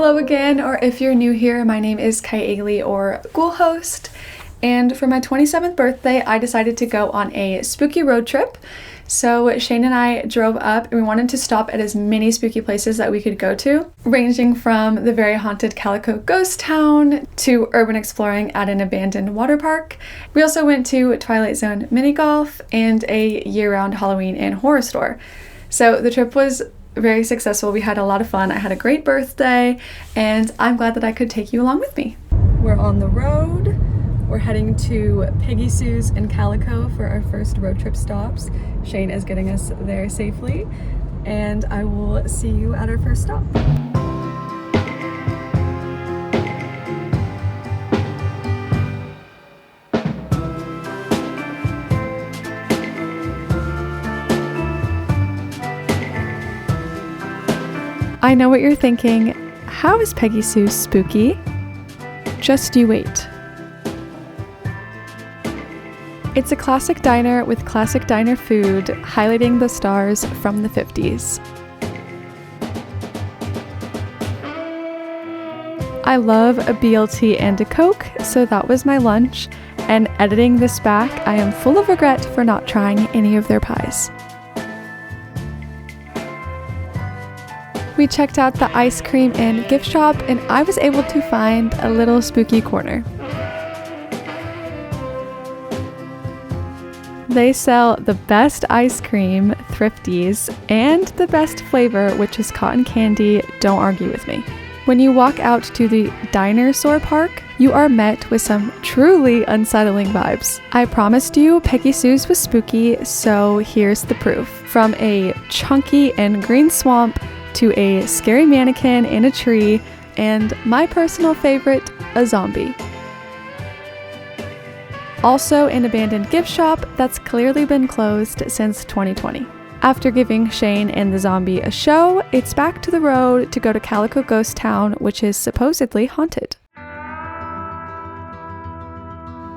Hello again, or if you're new here, my name is Kylie or Ghoul Host, and for my 27th birthday, I decided to go on a spooky road trip. So Shane and I drove up and we wanted to stop at as many spooky places that we could go to, ranging from the very haunted Calico ghost town to urban exploring at an abandoned water park. We also went to Twilight Zone mini golf and a year-round Halloween and horror store. So the trip was very successful. We had a lot of fun. I had a great birthday and I'm glad that I could take you along with me. We're on the road. We're heading to Peggy Sue's in Calico for our first road trip stops. Shane is getting us there safely, and I will see you at our first stop. I know what you're thinking. How is Peggy Sue spooky? Just you wait. It's a classic diner with classic diner food, highlighting the stars from the 50s. I love a BLT and a Coke, so that was my lunch, and editing this back, I am full of regret for not trying any of their pies. We checked out the ice cream and gift shop, and I was able to find a little spooky corner. They sell the best ice cream, Thrifties, and the best flavor, which is cotton candy. Don't argue with me. When you walk out to the Dinosaur Park, you are met with some truly unsettling vibes. I promised you Peggy Sue's was spooky, so here's the proof. From a chunky and green swamp to a scary mannequin in a tree, and my personal favorite, a zombie. Also an abandoned gift shop that's clearly been closed since 2020. After giving Shane and the zombie a show, it's back to the road to go to Calico Ghost Town, which is supposedly haunted.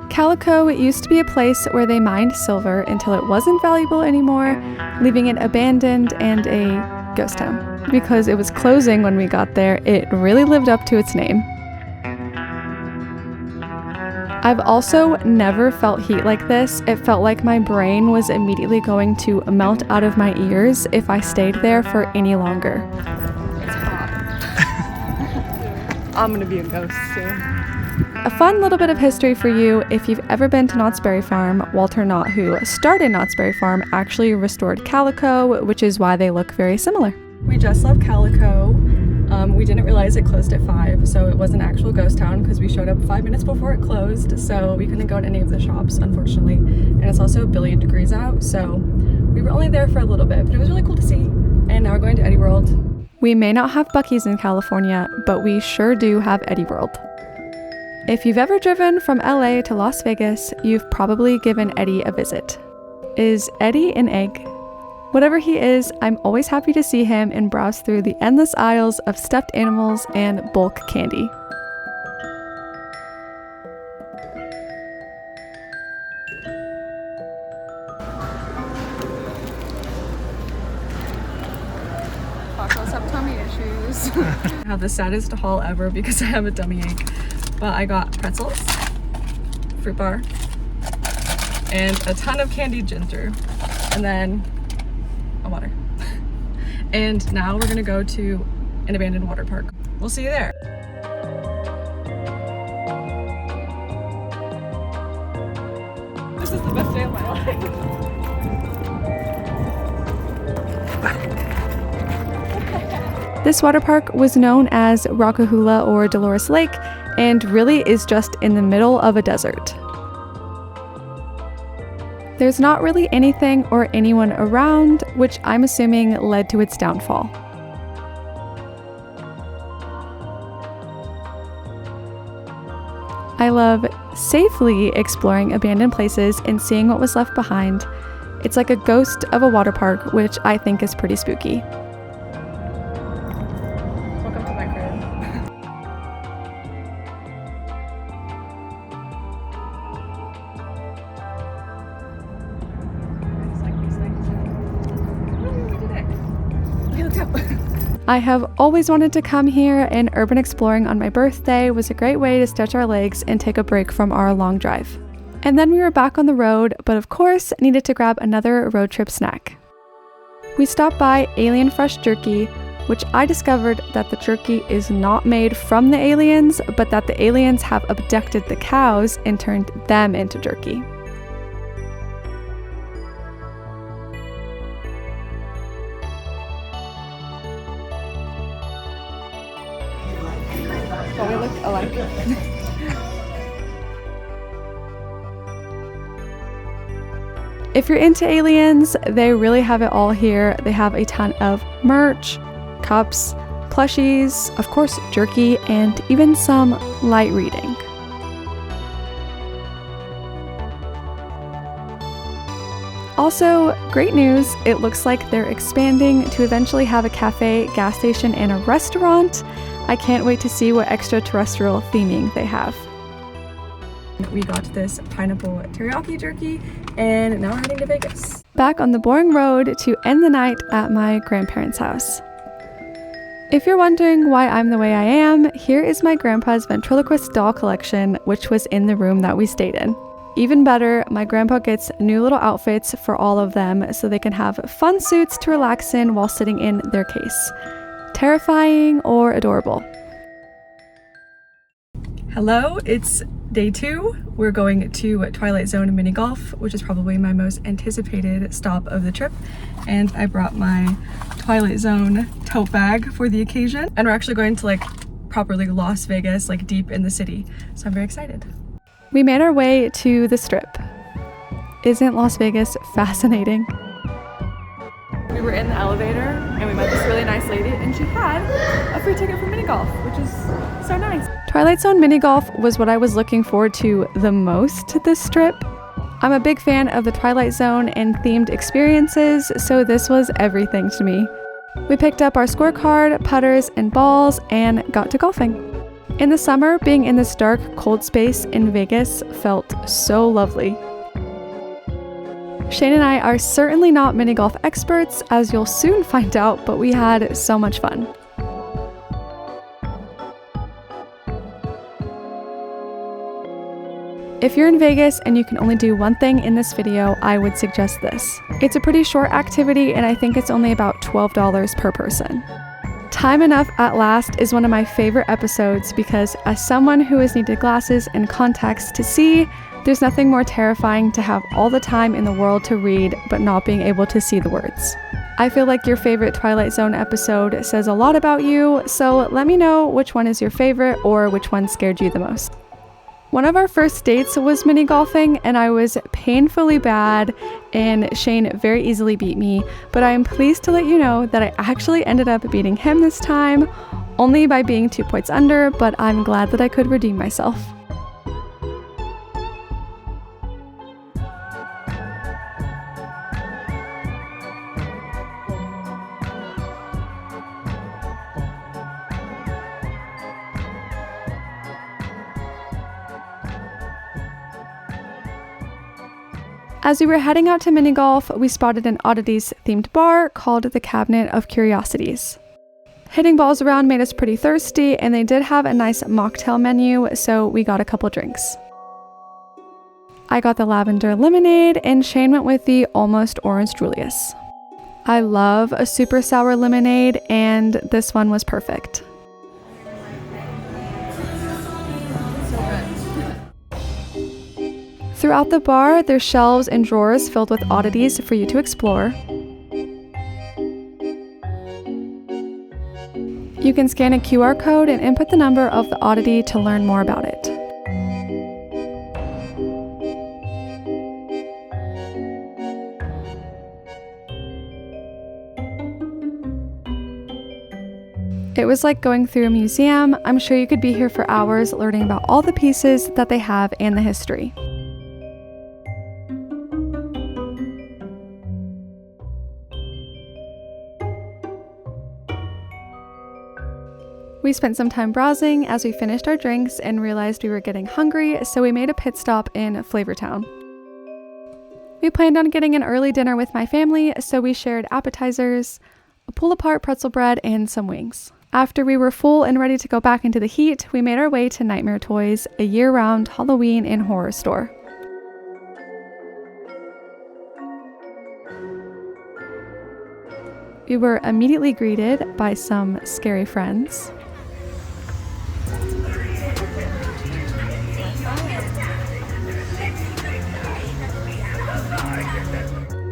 Calico used to be a place where they mined silver until it wasn't valuable anymore, leaving it abandoned and a ghost town. Because it was closing when we got there, it really lived up to its name. I've also never felt heat like this. It felt like my brain was immediately going to melt out of my ears if I stayed there for any longer. It's hot. I'm gonna be a ghost soon. A fun little bit of history for you: if you've ever been to Knott's Berry Farm, Walter Knott, who started Knott's Berry Farm, actually restored Calico, which is why they look very similar. We just left Calico. We didn't realize it closed at 5, so it was an actual ghost town because we showed up 5 minutes before it closed, so we couldn't go to any of the shops, unfortunately. And it's also a billion degrees out, so we were only there for a little bit, but it was really cool to see. And now we're going to Eddie World. We may not have Buc-ee's in California, but we sure do have Eddie World. If you've ever driven from LA to Las Vegas, you've probably given Eddie a visit. Is Eddie an egg? Whatever he is, I'm always happy to see him and browse through the endless aisles of stuffed animals and bulk candy. Tacos have tummy issues. I have the saddest haul ever because I have a tummy ache. But I got pretzels, fruit bar, and a ton of candied ginger. And then water. And now we're gonna go to an abandoned water park. We'll see you there. This is the best day of my life. This water park was known as Rockahula or Dolores Lake and really is just in the middle of a desert. There's not really anything or anyone around, which I'm assuming led to its downfall. I love safely exploring abandoned places and seeing what was left behind. It's like a ghost of a water park, which I think is pretty spooky. Welcome to my crib. I have always wanted to come here, and urban exploring on my birthday was a great way to stretch our legs and take a break from our long drive. And then we were back on the road, but of course needed to grab another road trip snack. We stopped by Alien Fresh Jerky, which I discovered that the jerky is not made from the aliens, but that the aliens have abducted the cows and turned them into jerky. Well, we look alike. If you're into aliens, they really have it all here. They have a ton of merch, cups, plushies, of course jerky, and even some light reading. Also, great news, it looks like they're expanding to eventually have a cafe, gas station, and a restaurant. I can't wait to see what extraterrestrial theming they have. We got this pineapple teriyaki jerky, and now we're heading to Vegas. Back on the boring road to end the night at my grandparents' house. If you're wondering why I'm the way I am, here is my grandpa's ventriloquist doll collection, which was in the room that we stayed in. Even better, my grandpa gets new little outfits for all of them so they can have fun suits to relax in while sitting in their case. Terrifying or adorable? Hello, it's day 2. We're going to Twilight Zone mini golf, which is probably my most anticipated stop of the trip. And I brought my Twilight Zone tote bag for the occasion. And we're actually going to properly Las Vegas, deep in the city. So I'm very excited. We made our way to the Strip. Isn't Las Vegas fascinating? We were in the elevator and we met this really nice lady, and she had a free ticket for mini golf, which is so nice. Twilight Zone mini golf was what I was looking forward to the most this trip. I'm a big fan of the Twilight Zone and themed experiences, so this was everything to me. We picked up our scorecard, putters, and balls and got to golfing. In the summer, being in this dark, cold space in Vegas felt so lovely. Shane and I are certainly not mini golf experts, as you'll soon find out, but we had so much fun. If you're in Vegas and you can only do one thing in this video, I would suggest this. It's a pretty short activity, and I think it's only about $12 per person. Time Enough at Last is one of my favorite episodes because, as someone who has needed glasses and contacts to see, there's nothing more terrifying to have all the time in the world to read but not being able to see the words. I feel like your favorite Twilight Zone episode says a lot about you, so let me know which one is your favorite or which one scared you the most. One of our first dates was mini golfing, and I was painfully bad, and Shane very easily beat me, but I am pleased to let you know that I actually ended up beating him this time, only by being 2 points under, but I'm glad that I could redeem myself. As we were heading out to mini golf, we spotted an oddities themed bar called the Cabinet of Curiosities. Hitting balls around made us pretty thirsty, and they did have a nice mocktail menu, so we got a couple drinks. I got the lavender lemonade, and Shane went with the almost orange Julius. I love a super sour lemonade, and this one was perfect. Throughout the bar, there's shelves and drawers filled with oddities for you to explore. You can scan a QR code and input the number of the oddity to learn more about it. It was like going through a museum. I'm sure you could be here for hours learning about all the pieces that they have and the history. We spent some time browsing as we finished our drinks and realized we were getting hungry, so we made a pit stop in Flavortown. We planned on getting an early dinner with my family, so we shared appetizers, a pull-apart pretzel bread, and some wings. After we were full and ready to go back into the heat, we made our way to Nightmare Toys, a year-round Halloween and horror store. We were immediately greeted by some scary friends.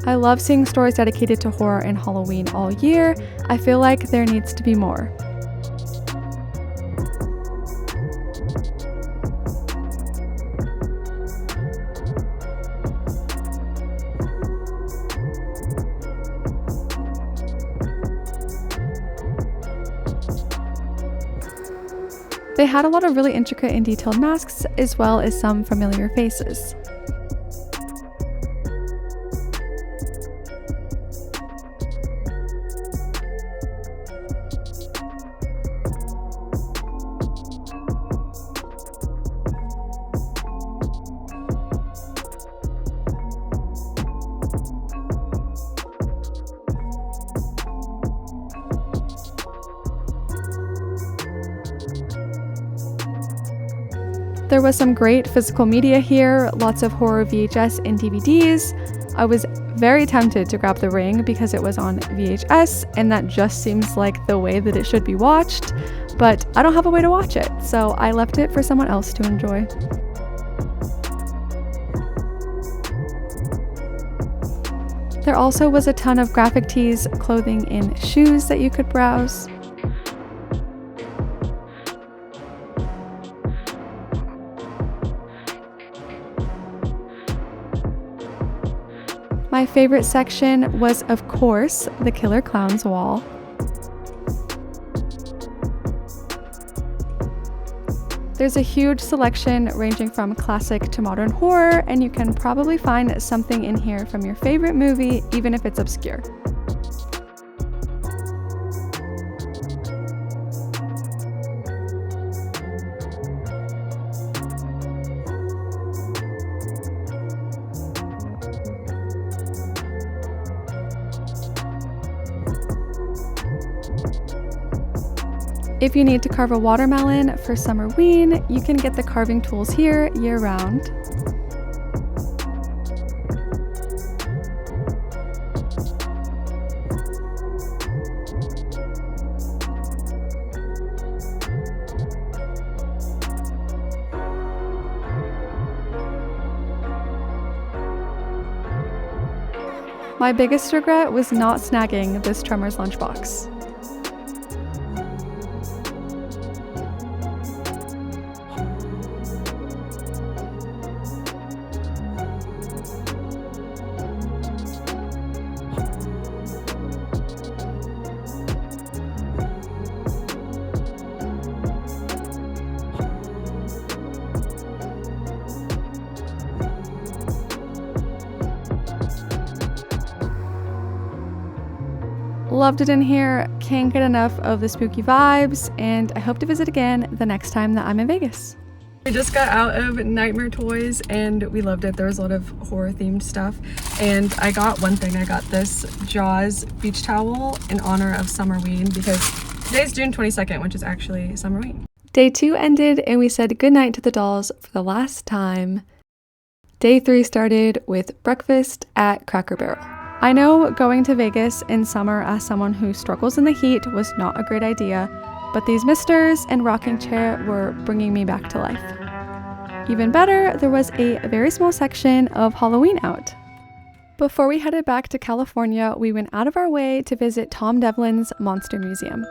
I love seeing stores dedicated to horror and Halloween all year. I feel like there needs to be more. They had a lot of really intricate and detailed masks, as well as some familiar faces. There was some great physical media here, lots of horror VHS and DVDs. I was very tempted to grab The Ring because it was on VHS, and that just seems like the way that it should be watched, but I don't have a way to watch it, so I left it for someone else to enjoy. There also was a ton of graphic tees, clothing, and shoes that you could browse. My favorite section was, of course, the Killer Clowns wall. There's a huge selection ranging from classic to modern horror, and you can probably find something in here from your favorite movie, even if it's obscure. If you need to carve a watermelon for Summerween, you can get the carving tools here year-round. My biggest regret was not snagging this Tremors lunchbox. Loved it in here, can't get enough of the spooky vibes, and I hope to visit again the next time that I'm in Vegas. We just got out of Nightmare Toys and we loved it. There was a lot of horror themed stuff, and I got one thing. I got this Jaws beach towel in honor of Summerween because today's June 22nd, which is actually Summerween. Day 2 ended and we said goodnight to the dolls for the last time. Day 3 started with breakfast at Cracker Barrel. I know going to Vegas in summer as someone who struggles in the heat was not a great idea, but these misters and rocking chair were bringing me back to life. Even better, there was a very small section of Halloween out. Before we headed back to California, we went out of our way to visit Tom Devlin's Monster Museum.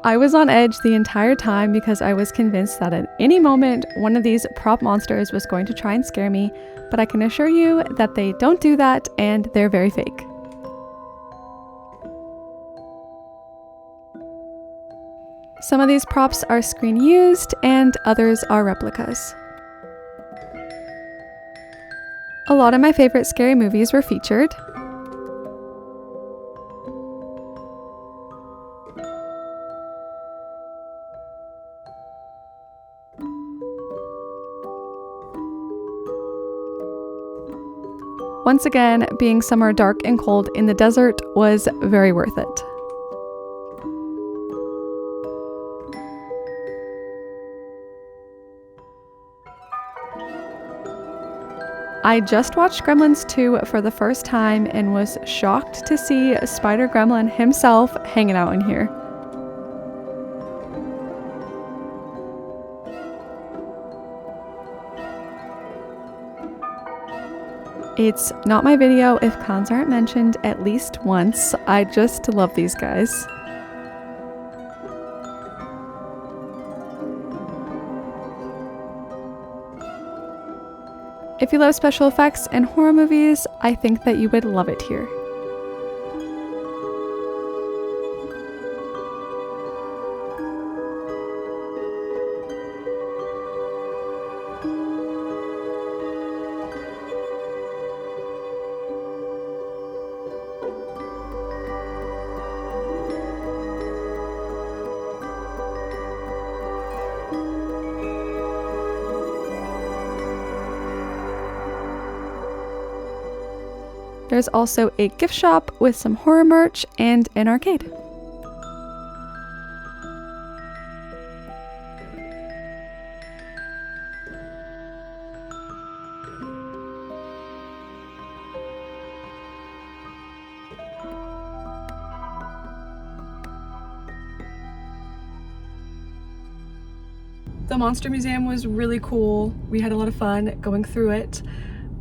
I was on edge the entire time because I was convinced that at any moment one of these prop monsters was going to try and scare me, but I can assure you that they don't do that and they're very fake. Some of these props are screen used and others are replicas. A lot of my favorite scary movies were featured. Once again, being somewhere dark and cold in the desert was very worth it. I just watched Gremlins 2 for the first time and was shocked to see Spider Gremlin himself hanging out in here. It's not my video if clowns aren't mentioned at least once. I just love these guys. If you love special effects and horror movies, I think that you would love it here. There's also a gift shop with some horror merch and an arcade. The Monster Museum was really cool. We had a lot of fun going through it.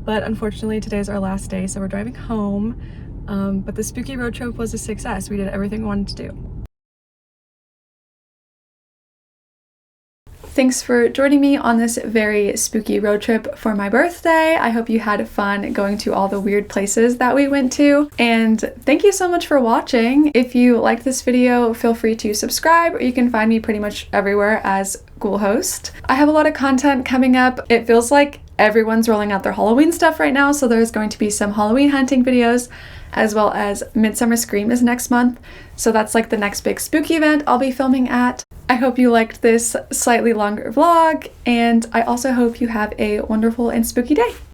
But unfortunately, today's our last day, so we're driving home. But the spooky road trip was a success. We did everything we wanted to do. Thanks for joining me on this very spooky road trip for my birthday. I hope you had fun going to all the weird places that we went to. And thank you so much for watching. If you liked this video, feel free to subscribe, or you can find me pretty much everywhere as Ghoul Host. I have a lot of content coming up. It feels like everyone's rolling out their Halloween stuff right now, so there's going to be some Halloween hunting videos, as well as Midsummer Scream is next month. So that's like the next big spooky event I'll be filming at. I hope you liked this slightly longer vlog, and I also hope you have a wonderful and spooky day.